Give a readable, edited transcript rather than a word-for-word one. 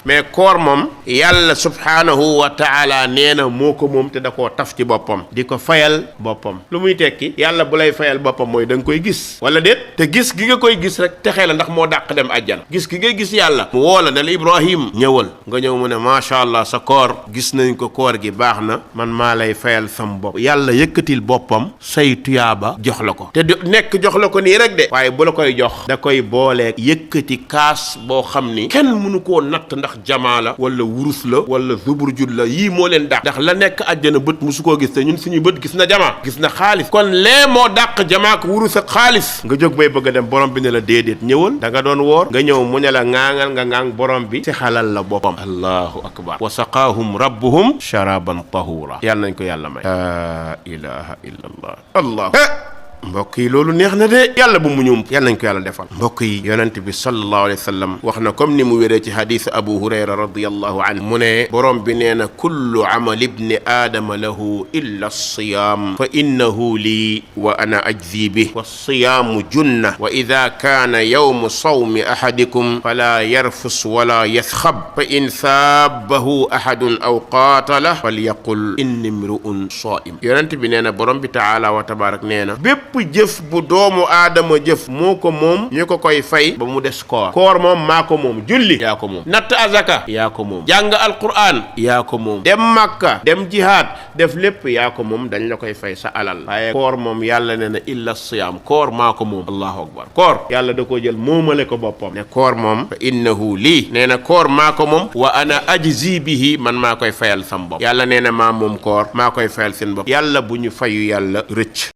mais koor moom yàlla subhaanahu wa taala nee na moo ko moom te da koo taf ci boppam di ko fayal boppam. lu muy tekki yàlla bu lay fayal boppam mooy da nga koy gis wala déet te gis gi nga koy gis rek texee la ndax moo dàq dem àjjana. gis gi ngay gis yàlla mu woo la ne la Ibrahim ñëwal nga ñëw mu ne macha allah sa koor gis nañ ko koor gi baax na man maa lay fayal sam bopp. yàlla yëkkatil boppam say tuyaaba jox la ko te du nekk jox la ko nii rek de waaye bu la koy jox da koy booleeg yëkkati kaas boo xam ni kenn mënu koo natt ndax jamaa la wala wurus la wala zuburjud la yii moo leen dàq ndax la nekk àjjana bët musu koo gis te ñun suñu bët gis na jamaa gis na xaalis kon lee moo dàq jamaa ko wurus ak xaalis nga jóg bay bëgg a dem borom bi ne la déedéet ñëwal da nga doon woor nga ñëw mu ne la ŋaaŋal nga ŋaang borom bi ci xalal la boppam. allahu akbar wa saqaahum rabbuhum sharaban tahura yàlla nañ ko yàlla may. la ilaha illa allah mbokk yi loolu neex na de yàlla bu mu ñum yàlla nañ ko yàlla defal. mbokk yi yonent bi sallallahu alayhi wa sallam wax na comme ni mu wéree ci hadith abu hurayra radiyallahu anhu mu ne borom bi nee na kullu amal ibni aadama lahu illa alsiyaam fa innahu lii wa ana ajzi bih wa siyaamu junna wa ida kaana yawmu sawmi ahadikum fala yarfus wala yasxab fa in saabahu ahadun aw qaatala falyaqul inni mru'un saa'im. yonent bi nee na borom bi taala wa tabarak nee na bépp jëf bu doomu aadama jëf moo ko moom ñu ko koy fay ba mu des koor moom maa ko moom. julli yaa ko moom. natt azaka yaa ko moom. jàng alquran yaa ko moom. dem makka dem jihaad def lépp yaa ko moom dañ la koy fay sa alal. waaye koor moom yàlla ne na illa siyaam koor maa ko moom. allahu akbar koor yàlla da koo jël moomale ko boppam ne koor moom fa innahu lii nee na koor maa ko moom wa ana ajzi bihi man maa koy fayal sam bopp. yàlla nee na maa moom koor maa koy fayal seen bopp. yàlla bu ñu fayu yàlla rëcc.